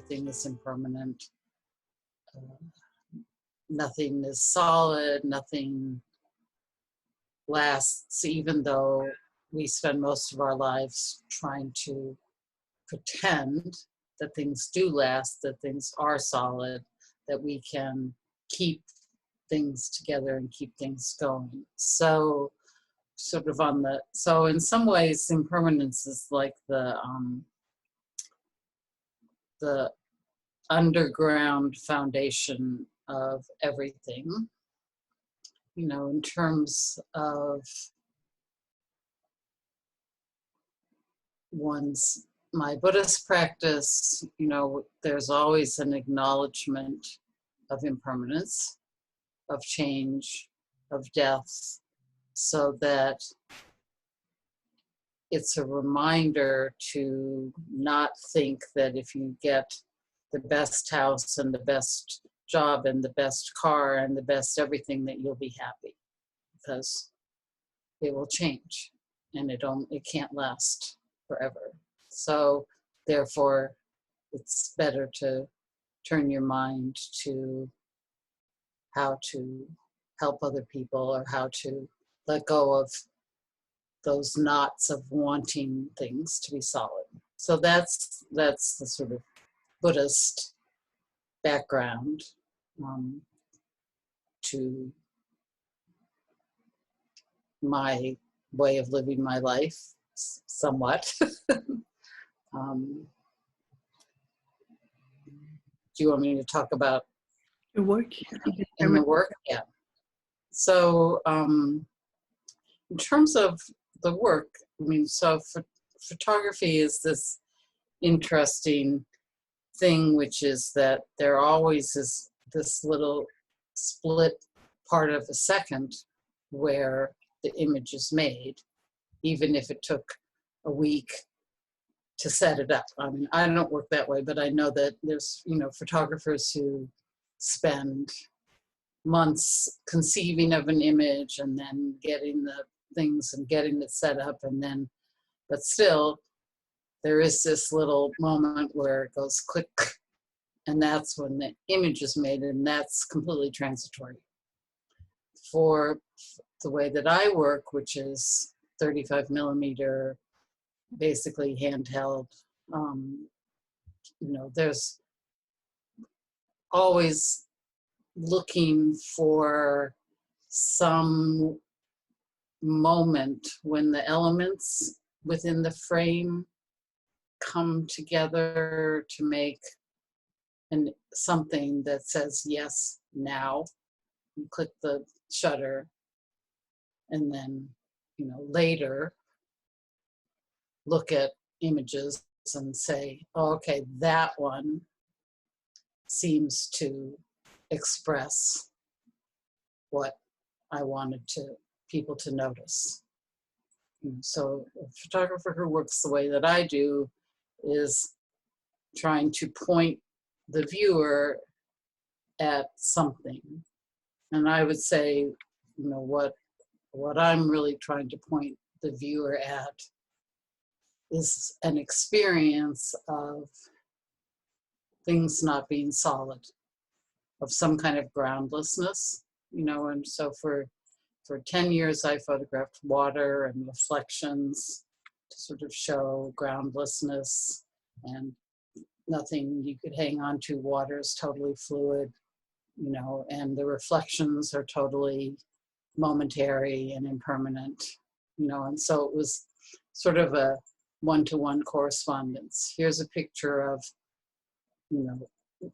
everything is impermanent. Nothing is solid, nothing lasts, even though we spend most of our lives trying to pretend that things do last, that things are solid, that we can keep things together and keep things going. So sort of so in some ways impermanence is like the underground foundation of everything, you know, in terms of my Buddhist practice. You know, there's always an acknowledgement of impermanence, of change, of death, so that it's a reminder to not think that if you get the best house and the best job and the best car and the best everything that you'll be happy, because it will change and it can't last forever. So therefore it's better to turn your mind to how to help other people, or how to let go of those knots of wanting things to be solid. So that's the sort of Buddhist background to my way of living my life, somewhat. Do you want me to talk about the work? In the work? Yeah. So in terms of the work, I mean, so photography is this interesting thing, which is that there always is this little split part of a second where the image is made, even if it took a week to set it up. I mean, I don't work that way, but I know that there's, you know, photographers who spend months conceiving of an image and then getting the things and getting it set up, and then, but still there is this little moment where it goes click, and that's when the image is made, and that's completely transitory. For the way that I work, which is 35 millimeter, basically handheld, you know, there's always looking for some moment when the elements within the frame come together to make something that says yes now. You click the shutter, and then, you know, later look at images and say, oh, okay, that one seems to express what I wanted people to notice. And so a photographer who works the way that I do is trying to point the viewer at something. And I would say, you know, what I'm really trying to point the viewer at is an experience of things not being solid, of some kind of groundlessness, you know. And so for 10 years, I photographed water and reflections to sort of show groundlessness and nothing you could hang on to. Water is totally fluid, you know, and the reflections are totally momentary and impermanent, you know. And so it was sort of a one-to-one correspondence. Here's a picture of, you know,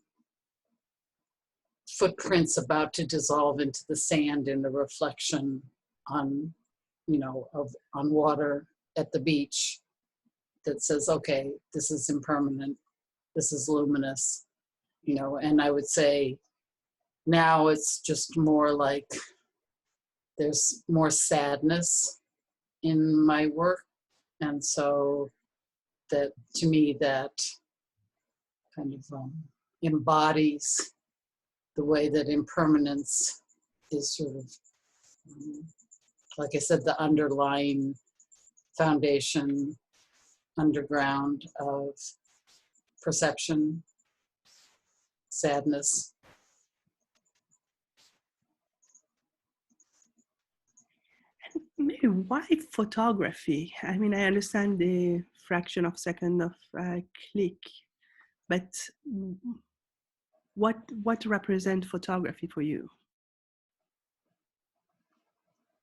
footprints about to dissolve into the sand in the reflection on, you know, on water at the beach that says, okay, this is impermanent, this is luminous, you know. And I would say now it's just more like there's more sadness in my work. And so that, to me, that kind of embodies the way that impermanence is sort of, like I said, the underlying foundation, underground of perception sadness. Maybe why photography? I mean, I understand the fraction of second of click, but what represents photography for you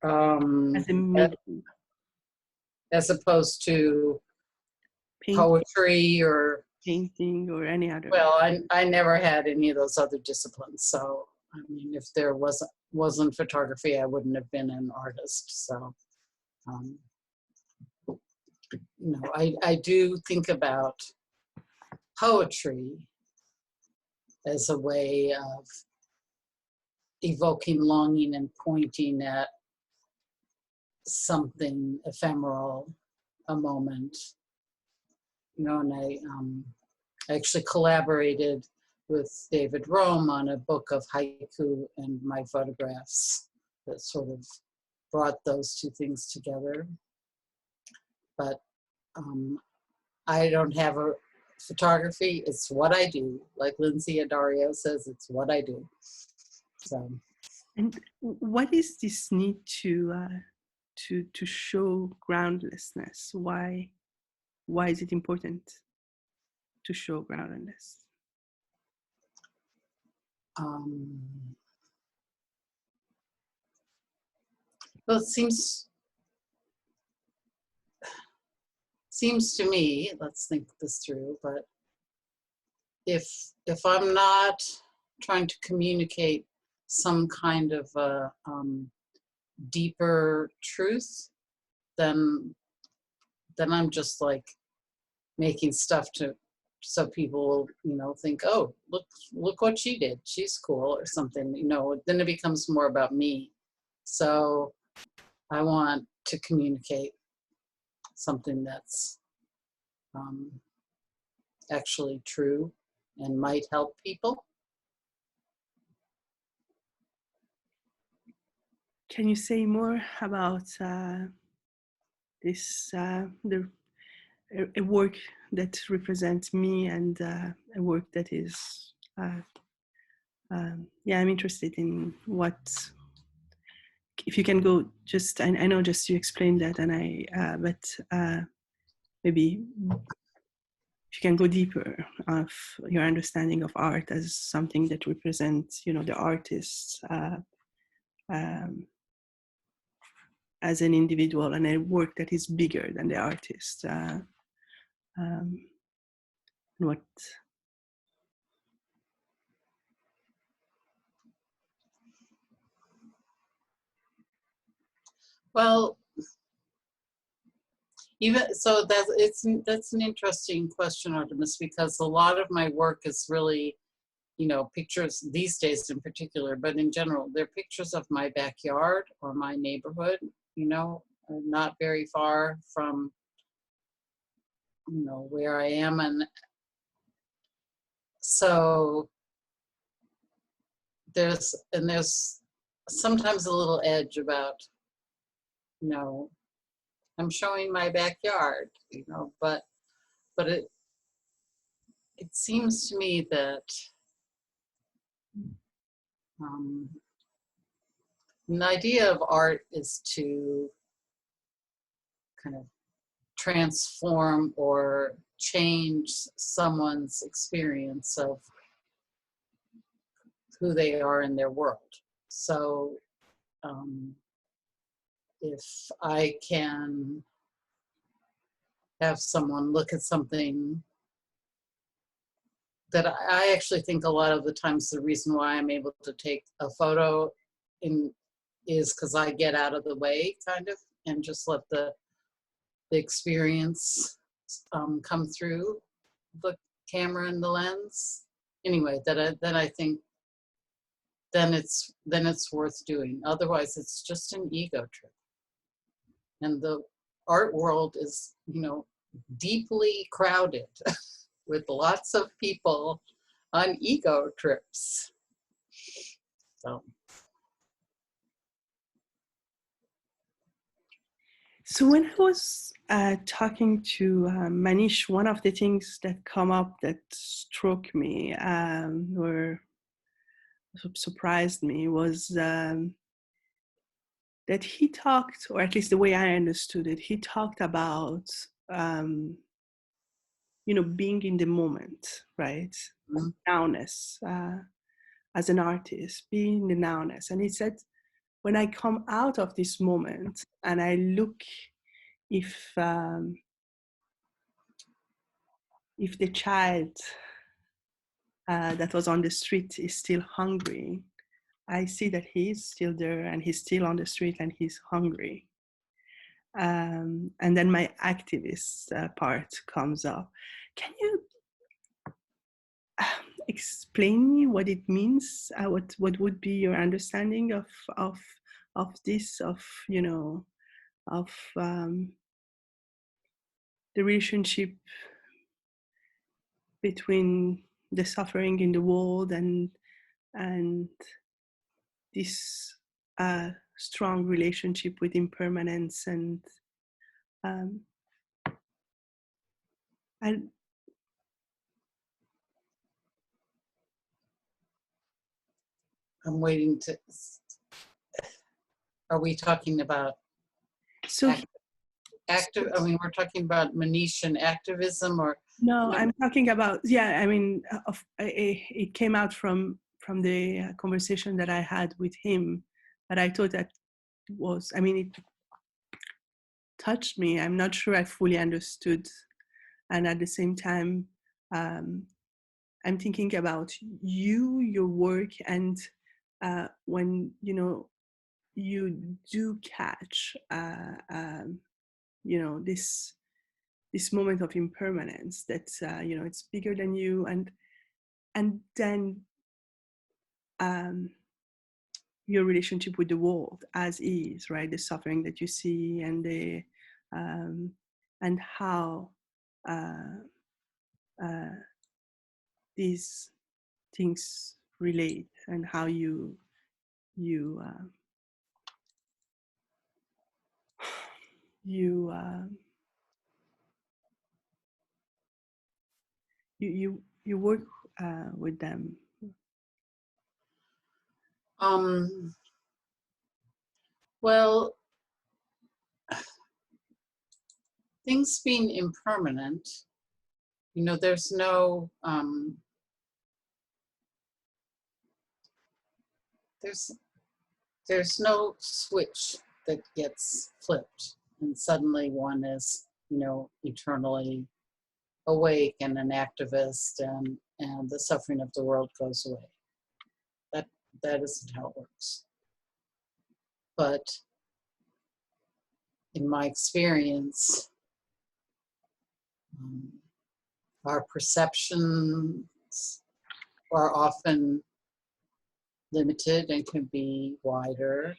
as a medium? As opposed to Paint, poetry or, painting or any other? well, I never had any of those other disciplines. So, I mean, if there wasn't photography, I wouldn't have been an artist. So, you know, I do think about poetry as a way of evoking longing and pointing at something ephemeral, a moment. You know, and I actually collaborated with David Rome on a book of haiku and my photographs that sort of brought those two things together. But I don't have a photography. It's what I do. Like Lindsay Addario says, it's what I do. So. And what is this need to show groundlessness? Why is it important to show groundlessness? Well, it seems to me, let's think this through, but if I'm not trying to communicate some kind of a deeper truth, then I'm just like making stuff so people will, you know, think, oh, look what she did, she's cool, or something, you know. Then it becomes more about me. So I want to communicate something that's actually true and might help people. Can you say more about this, a work that represents me and a work that is, yeah, I'm interested in what, if you can go just, I know just you explained that, and but maybe if you can go deeper of your understanding of art as something that represents, you know, the artist as an individual, and a work that is bigger than the artist. What? Well, even so, that's an interesting question, Artemis, because a lot of my work is really, you know, pictures these days in particular, but in general, they're pictures of my backyard or my neighborhood, you know, not very far from, you know, where I am. And so there's sometimes a little edge about, you know, I'm showing my backyard, you know, but it seems to me that the idea of art is to kind of transform or change someone's experience of who they are in their world. So if I can have someone look at something that I actually think a lot of the times the reason why I'm able to take a photo is because I get out of the way, kind of, and just let the experience come through the camera and the lens. Anyway, then I think then it's worth doing. Otherwise, it's just an ego trip. And the art world is, you know, deeply crowded with lots of people on ego trips. So when I was talking to Manish, one of the things that come up that struck me or surprised me was that he talked, or at least the way I understood it, he talked about being in the moment, right? Mhm. Nowness as an artist, being in the nowness, and he said, when I come out of this moment and I look if if the child that was on the street is still hungry, I see that he is still there and he's still on the street and he's hungry. And then my activist part comes up. Can you explain me what it means? What would be your understanding of this, of the relationship between the suffering in the world and this strong relationship with impermanence and um, and I'm waiting to. Are we talking about so active? I mean, we're talking about Manishan activism, or no, no? I'm talking about, yeah, I mean, it came out from the conversation that I had with him, that I thought that was, I mean, it touched me. I'm not sure I fully understood, and at the same time, um, I'm thinking about your work, and when you do catch, this moment of impermanence that it's bigger than you, and then um, your relationship with the world as is, right? The suffering that you see, and the and how uh, uh, these things relate, and how you you you work with them. Um. Well, things being impermanent, there's no there's there's no switch that gets flipped and suddenly one is eternally awake and an activist, and the suffering of the world goes away. That isn't how it works. But in my experience, um, our perceptions are often limited and can be wider.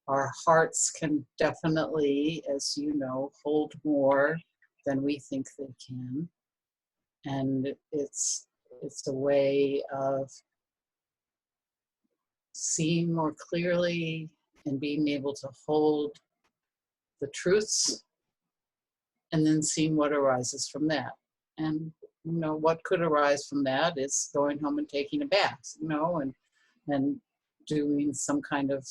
Our hearts can definitely, as you know, hold more than we think they can. And it's a way of seeing more clearly and being able to hold the truths and then seeing what arises from that. And what could arise from that is going home and taking a bath, and doing some kind of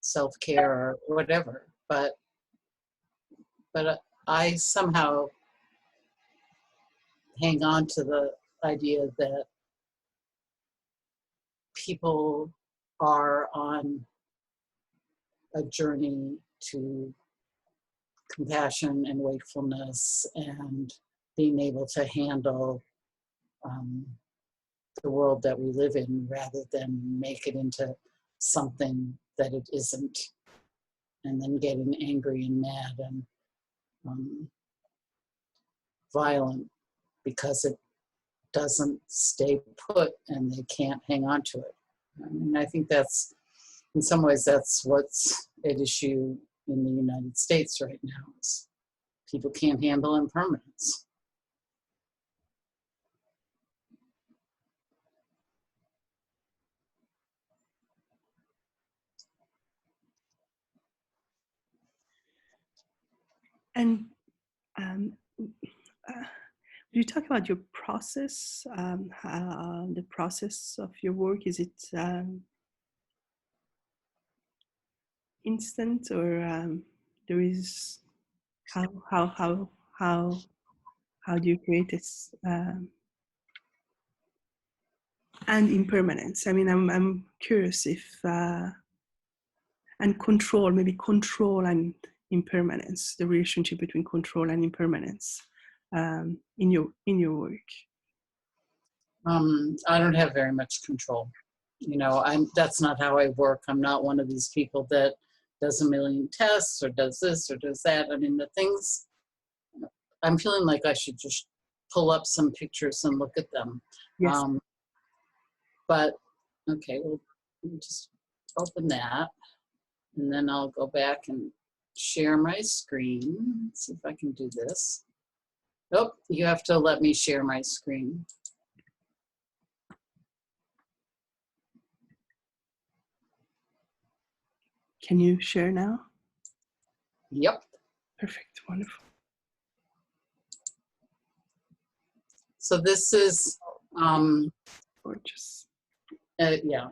self-care or whatever. But I somehow hang on to the idea that people are on a journey to compassion and wakefulness and being able to handle um, the world that we live in rather than make it into something that it isn't, and then getting angry and mad and um, violent because it doesn't stay put and they can't hang on to it. I mean, I think that's, in some ways, that's what's at issue in the United States right now, is people can't handle impermanence. And um, you talk about your process, how, the process of your work. Is it instant, or there is how do you create this? And impermanence. I mean, I'm curious if and control, maybe control and impermanence, the relationship between control and impermanence in your work. I don't have very much control. You know, that's not how I work. I'm not one of these people that does a million tests or does this or does that. I mean, the things, I'm feeling like I should just pull up some pictures and look at them. Yes. But okay, we'll just open that, and then I'll go back and share my screen. Let's see if I can do this. Oh, you have to let me share my screen. Can you share now? Yep. Perfect. Wonderful. So this is, Gorgeous. yeah,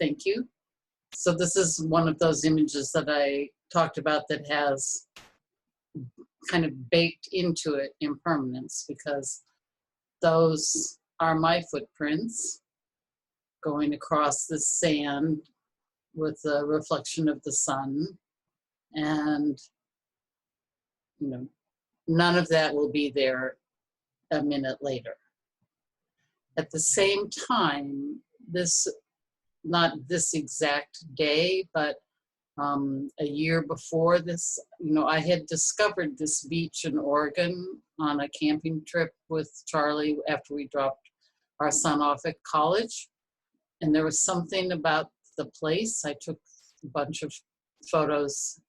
thank you. So this is one of those images that I talked about that has kind of baked into it impermanence, because those are my footprints going across the sand with the reflection of the sun. And, you know, none of that will be there a minute later. At the same time, this, not this exact day, but a year before this, you know, I had discovered this beach in Oregon on a camping trip with Charlie after we dropped our son off at college. And there was something about the place. I took a bunch of photos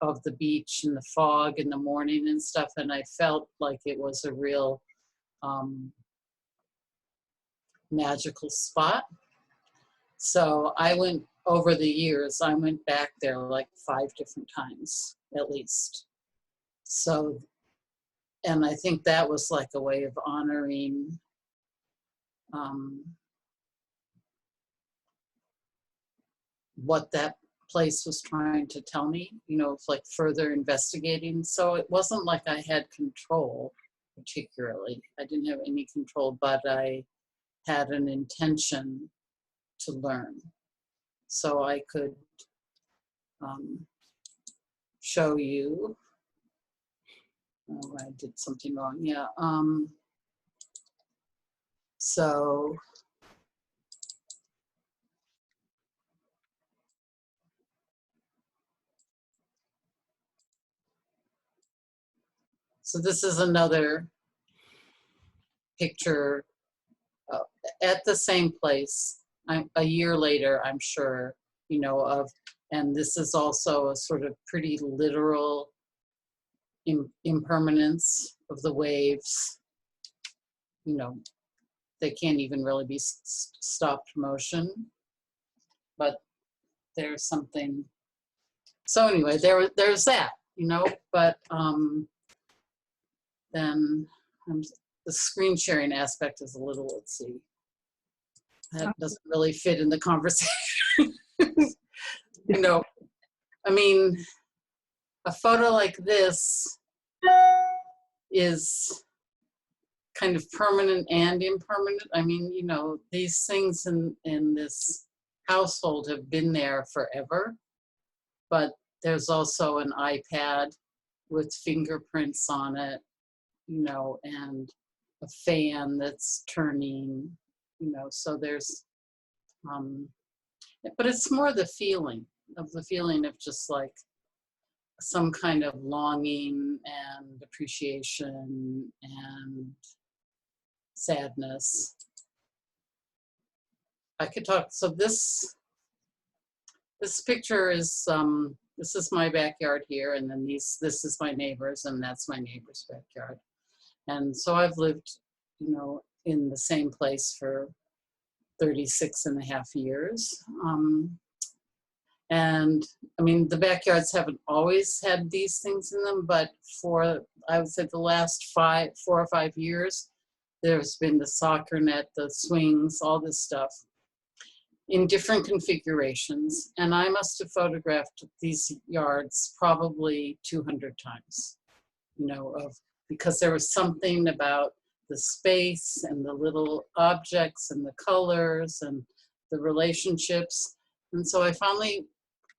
of the beach and the fog in the morning and stuff, and I felt like it was a real magical spot. So I went, over the years, I went back there like 5 different times at least. So, and I think that was like a way of honoring what that place was trying to tell me, you know, like further investigating. So it wasn't like I had control particularly. I didn't have any control, but I had an intention to learn. So I could show you. Oh, I did something wrong. Yeah. So this is another picture at the same place. A year later, I'm sure, you know, of, and this is also a sort of pretty literal impermanence of the waves. You know, they can't even really be stopped motion, but there's something. So anyway, there's that, you know, but then the screen sharing aspect is a little, let's see, that doesn't really fit in the conversation. You know, I mean, a photo like this is kind of permanent and impermanent. I mean, you know, these things in this household have been there forever, but there's also an iPad with fingerprints on it, you know, and a fan that's turning, you know, so there's, but it's more the feeling of just like some kind of longing and appreciation and sadness. I could talk, so this picture is, this is my backyard here, and then this is my neighbor's, and that's my neighbor's backyard. And so I've lived, you know, in the same place for 36 and a half years. And I mean, the backyards haven't always had these things in them, but for, I would say, the last 4 or 5 years, there's been the soccer net, the swings, all this stuff in different configurations. And I must have photographed these yards probably 200 times, you know, because there was something about the space and the little objects and the colors and the relationships. And so I finally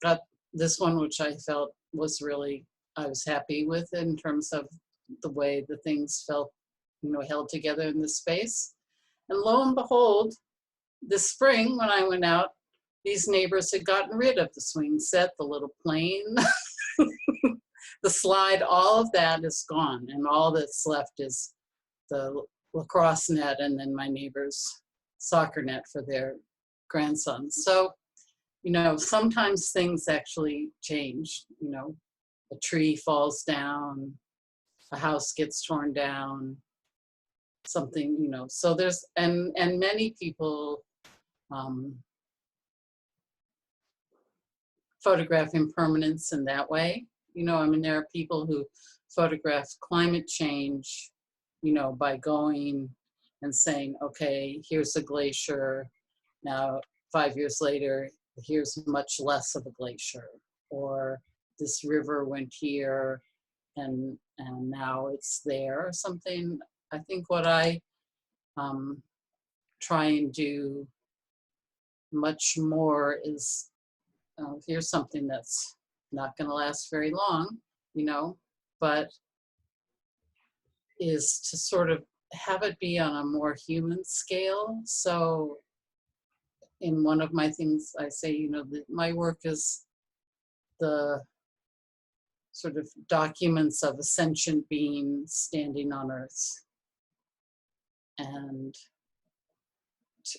got this one, which I felt was really, I was happy with in terms of the way the things felt, you know, held together in the space. And lo and behold, this spring when I went out, these neighbors had gotten rid of the swing set, the little plane, the slide, all of that is gone. And all that's left is the lacrosse net and then my neighbor's soccer net for their grandsons. So, you know, sometimes things actually change, you know, a tree falls down, a house gets torn down, something, you know, so there's, and many people photograph impermanence in that way. You know, I mean, there are people who photograph climate change, you know, by going and saying, okay, here's a glacier. Now, 5 years later, here's much less of a glacier. Or this river went here and now it's there or something. I think what I try and do much more is, here's something that's not going to last very long, you know, but is to sort of have it be on a more human scale. So in one of my things, I say, you know, my work is the sort of documents of a sentient being standing on Earth. And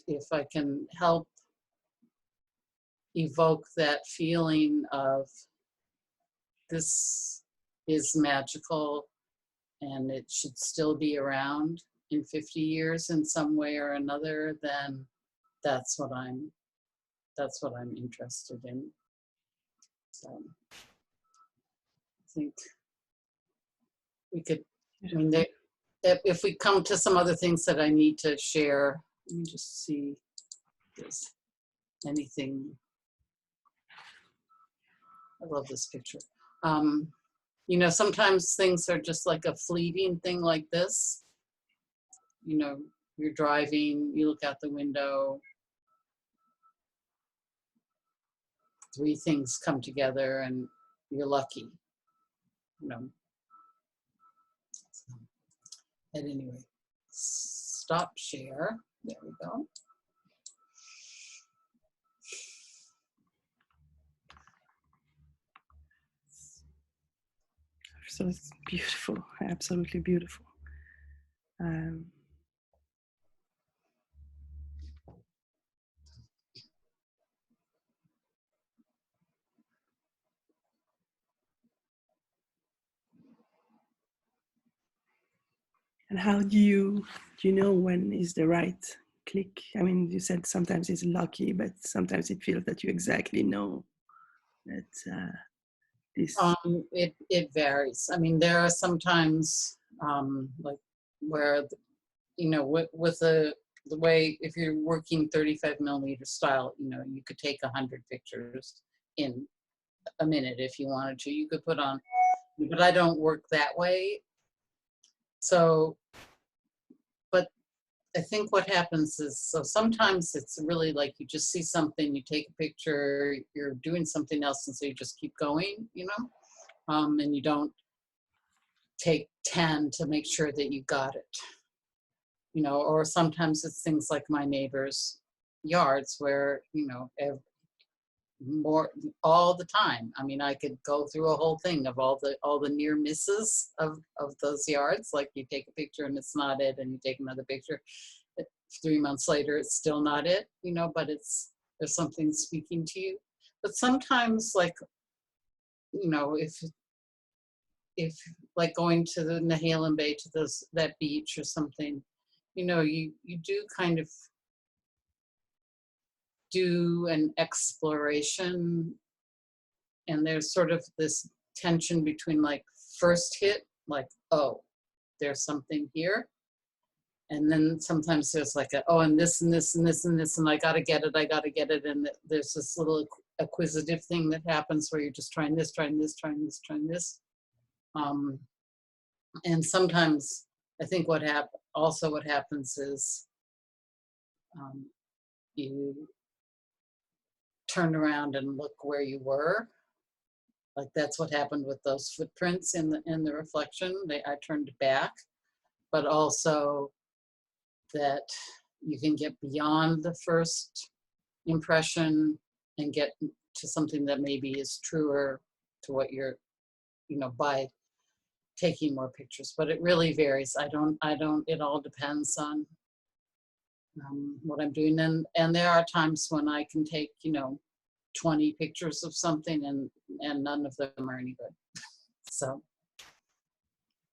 if I can help evoke that feeling of this is magical and it should still be around in 50 years in some way or another, then that's what I'm interested in. So I think we could, I mean, if we come to some other things that I need to share, let me just see if there's anything. I love this picture. You know, sometimes things are just like a fleeting thing like this. You know, you're driving, you look out the window, 3 things come together and you're lucky, you know. So, at any rate, stop share. There we go. So it's beautiful, absolutely beautiful. And how do you know when is the right click? I mean, you said sometimes it's lucky, but sometimes it feels that you exactly know that this. It varies. I mean, there are sometimes like where, you know, with the way, if you're working 35mm style, you know, you could take 100 pictures in a minute if you wanted to. You could put on, but I don't work that way. So, but I think what happens is, so sometimes it's really like you just see something, you take a picture, you're doing something else, and so you just keep going, you know, and you don't take 10 to make sure that you got it, you know. Or sometimes it's things like my neighbor's yards where, you know, more all the time. I mean, I could go through a whole thing of all the near misses of those yards. Like you take a picture and it's not it, and you take another picture. 3 months later, it's still not it, you know. But there's something speaking to you. But sometimes, like, you know, if like going to the Nehalem Bay to that beach or something, you know, you do kind of do an exploration and there's sort of this tension between like first hit, like, oh, there's something here. And then sometimes there's like a, oh, and this and this and this and this, and I gotta get it. And there's this little acquisitive thing that happens where you're just trying this. And sometimes I think what happens is you turn around and look where you were. Like that's what happened with those footprints in the reflection. I turned back, but also that you can get beyond the first impression and get to something that maybe is truer to what you're, by taking more pictures. But it really varies. It all depends on what I'm doing. And there are times when I can take, 20 pictures of something and none of them are any good. So.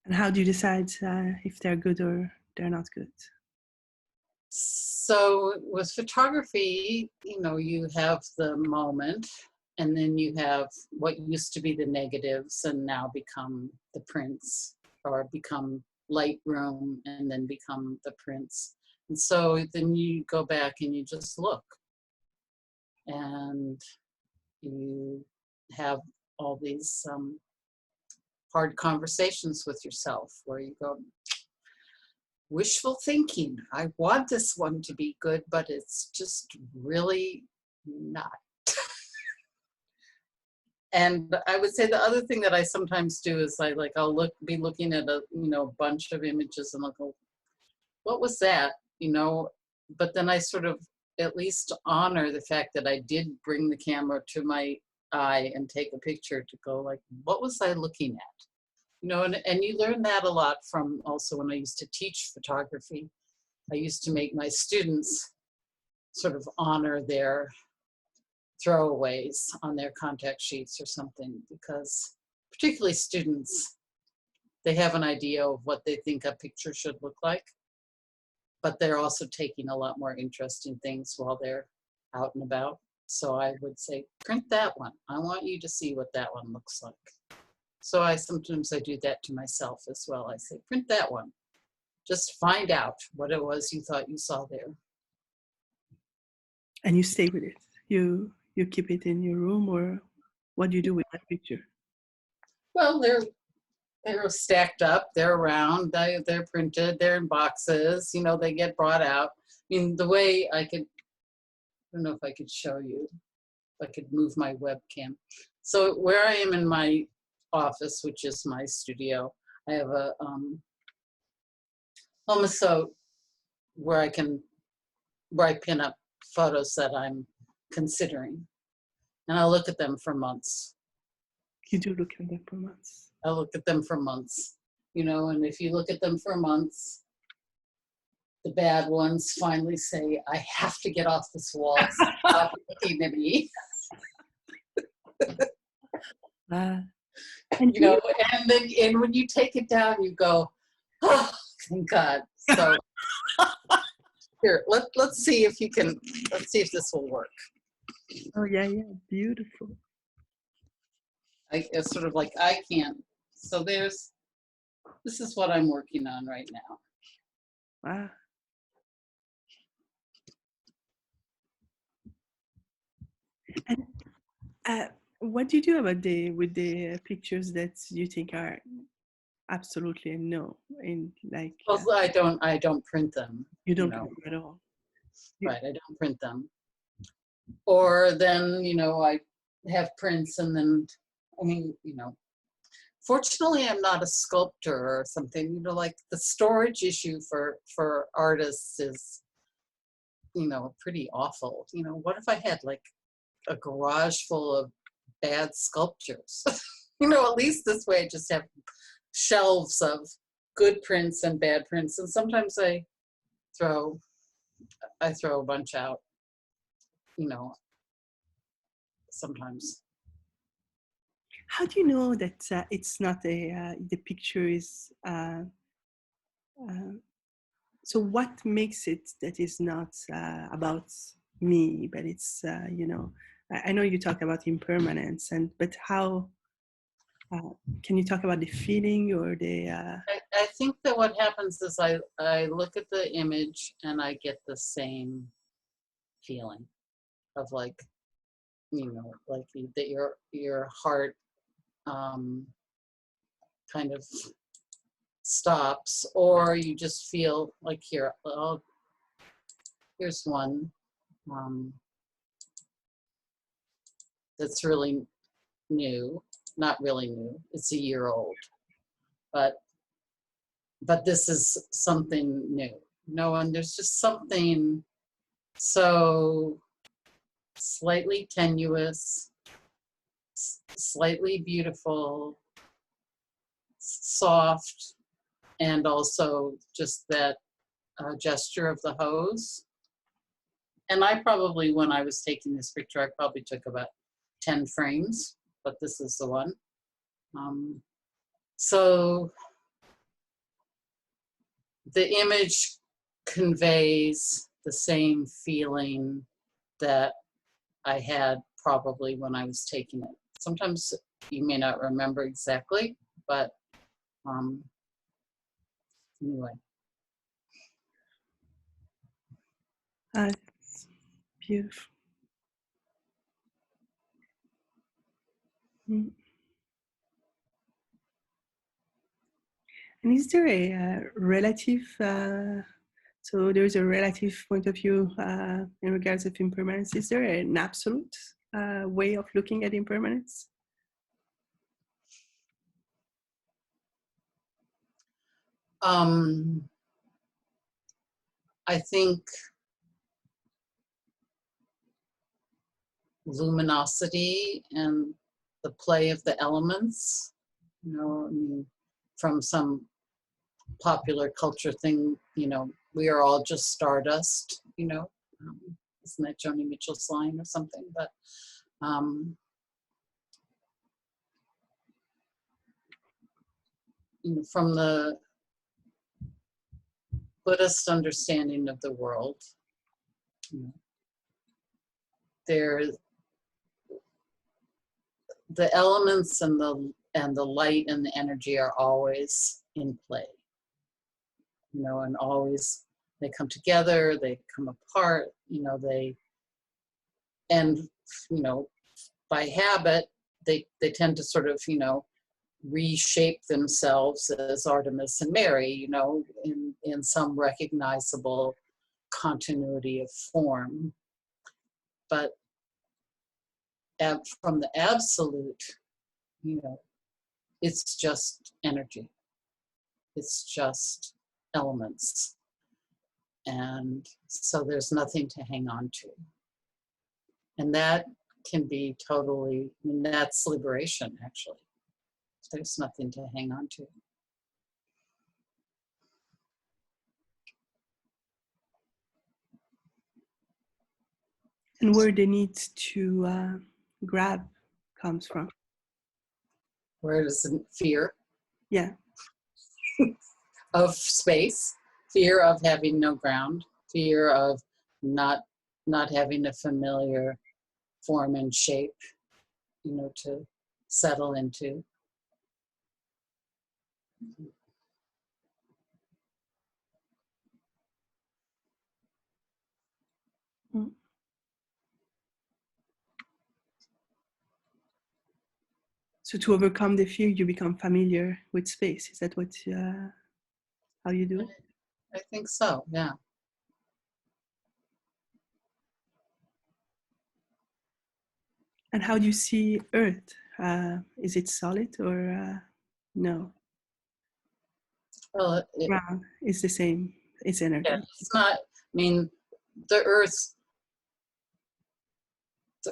And how do you decide if they're good or they're not good? So with photography, you have the moment, and then you have what used to be the negatives and now become the prints, or become Lightroom and then become the prints. And so then you go back and you just look, and you have all these hard conversations with yourself where you go, wishful thinking. I want this one to be good, but it's just really not. And I would say the other thing that I sometimes do is I'll be looking at a bunch of images and I'll go, what was that? But then I sort of at least honor the fact that I did bring the camera to my eye and take a picture to go like, what was I looking at? And you learn that a lot from also when I used to teach photography. I used to make my students sort of honor their throwaways on their contact sheets or something, because particularly students, they have an idea of what they think a picture should look like, but they're also taking a lot more interest in things while they're out and about. So I would say, print that one. I want you to see what that one looks like. So sometimes I do that to myself as well. I say, print that one. Just find out what it was you thought you saw there. And you stay with it. You keep it in your room, or what do you do with that picture? Well, they're stacked up, they're around, they're printed, they're in boxes, they get brought out. I mean, the way I don't know if I could show you, if I could move my webcam. So where I am in my office, which is my studio, I have a homoso where I pin up photos that I'm considering, and I look at them for months. You do look at them for months. I look at them for months, and if you look at them for months, the bad ones finally say, I have to get off this wall. Stop looking at me. And when you take it down, you go, oh, thank God. So here, let's see if this will work. Oh yeah, beautiful. It's sort of like I can't. So this is what I'm working on right now. Wow. And what do you do about with the pictures that you think are absolutely a no, and like? Well, I don't print them. You don't print them at all. Right, I don't print them. Or then I have prints, and then fortunately I'm not a sculptor or something. Like the storage issue for artists is pretty awful. What if I had like a garage full of bad sculptures? At least this way I just have shelves of good prints and bad prints, and sometimes I throw a bunch out, sometimes. How do you know that it's not the picture is so what makes it that is not about me, but it's I know you talk about impermanence, but how can you talk about the feeling or the? I think that what happens is I look at the image and I get the same feeling of like, like that your heart kind of stops, or you just feel like here's one that's really new, not really new, it's a year old, but this is something new. And there's just something so slightly tenuous, slightly beautiful, soft, and also just that gesture of the hose. And I probably, when I was taking this picture, I probably took about 10 frames, but this is the one. So the image conveys the same feeling that I had probably when I was taking it. Sometimes you may not remember exactly, but anyway. It's beautiful. Mm. And is there a relative? So there's a relative point of view in regards of impermanence. Is there an absolute way of looking at impermanence? I think luminosity and the play of the elements, I mean, from some popular culture thing, we are all just stardust, isn't that Joni Mitchell's line or something? But from the Buddhist understanding of the world, there, the elements and the light and the energy are always in play, and always they come together, they come apart, and by habit they tend to sort of reshape themselves as Artemis and Mary, in some recognizable continuity of form. But from the absolute, it's just energy. It's just elements. And so there's nothing to hang on to. And that can be totally, that's liberation, actually. There's nothing to hang on to. And where the need to grab comes from? Where does fear? Yeah. Of space, fear of having no ground, fear of not having a familiar form and shape, to settle into. Mm. So to overcome the fear, you become familiar with space. Is that what how you do it? I think so, yeah. And how do you see Earth? Is it solid or no? Well, Ground is the same. It's energy. yeah, it's not, the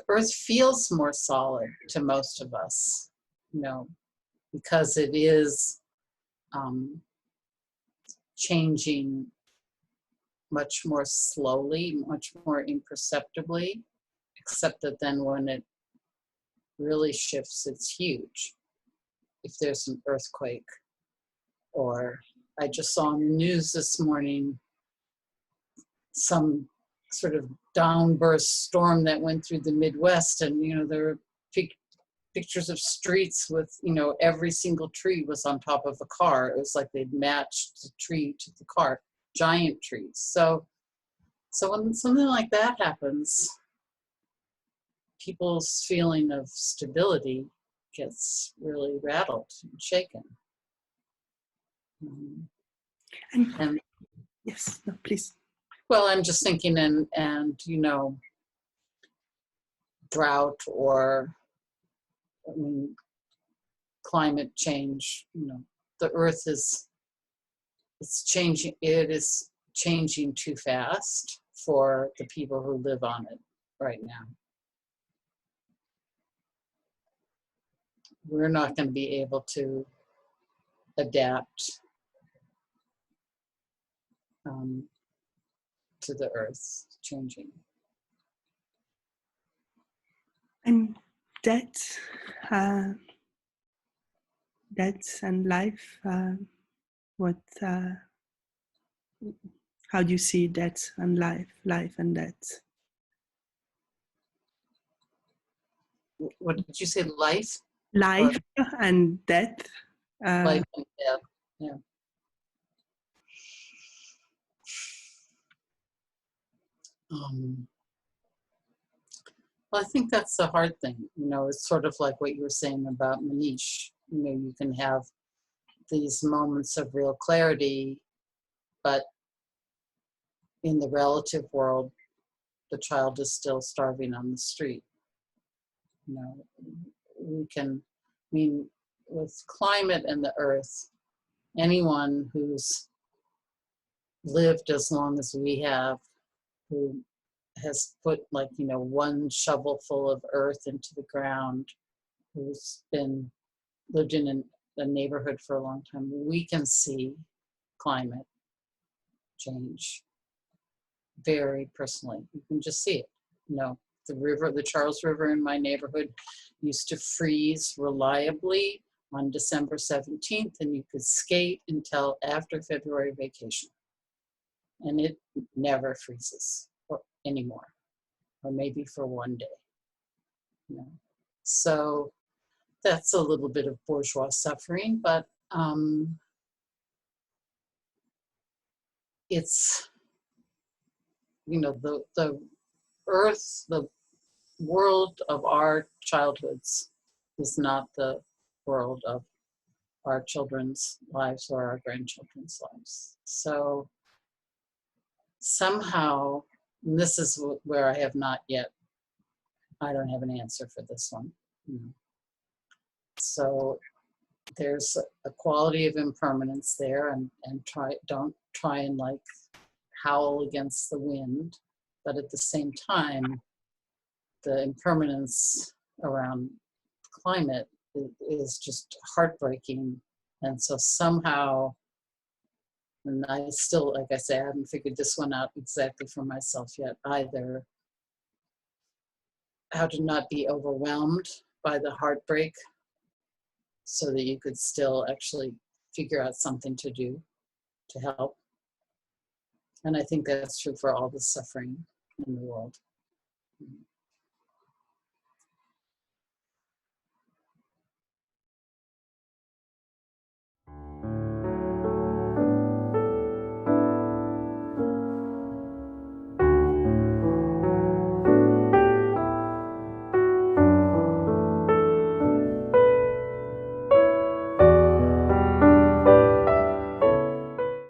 earth feels more solid to most of us, because it is changing much more slowly, much more imperceptibly, except that then when it really shifts, it's huge. If there's an earthquake, or I just saw on the news this morning some sort of downburst storm that went through the Midwest, and there were pictures of streets with every single tree was on top of a car. It was like they'd matched the tree to the car, giant trees. So when something like that happens, people's feeling of stability gets really rattled and shaken. And yes, no, please. Well, I'm just thinking, and drought, or climate change. The Earth is changing. It is changing too fast for the people who live on it right now. We're not going to be able to adapt to the Earth changing. And death and life, how do you see death and life and death? What did you say? Life? Life and death. Life and death, yeah. Well, I think that's the hard thing. It's sort of like what you were saying about Manish. You can have these moments of real clarity, but in the relative world, the child is still starving on the street. With climate and the earth, anyone who's lived as long as we have, who has put one shovelful of earth into the ground, who's lived in a neighborhood for a long time, we can see climate change very personally. You can just see it. The Charles River in my neighborhood used to freeze reliably on December 17th, and you could skate until after February vacation. And it never freezes anymore, or maybe for one day. So that's a little bit of bourgeois suffering, but it's, the earth, the world of our childhoods is not the world of our children's lives or our grandchildren's lives. So somehow, and this is where I don't have an answer for this one. So there's a quality of impermanence there, and don't try and howl against the wind, but at the same time, the impermanence around climate is just heartbreaking. And so somehow, and I still, like I say, I haven't figured this one out exactly for myself yet either, how to not be overwhelmed by the heartbreak so that you could still actually figure out something to do to help. And I think that's true for all the suffering in the world.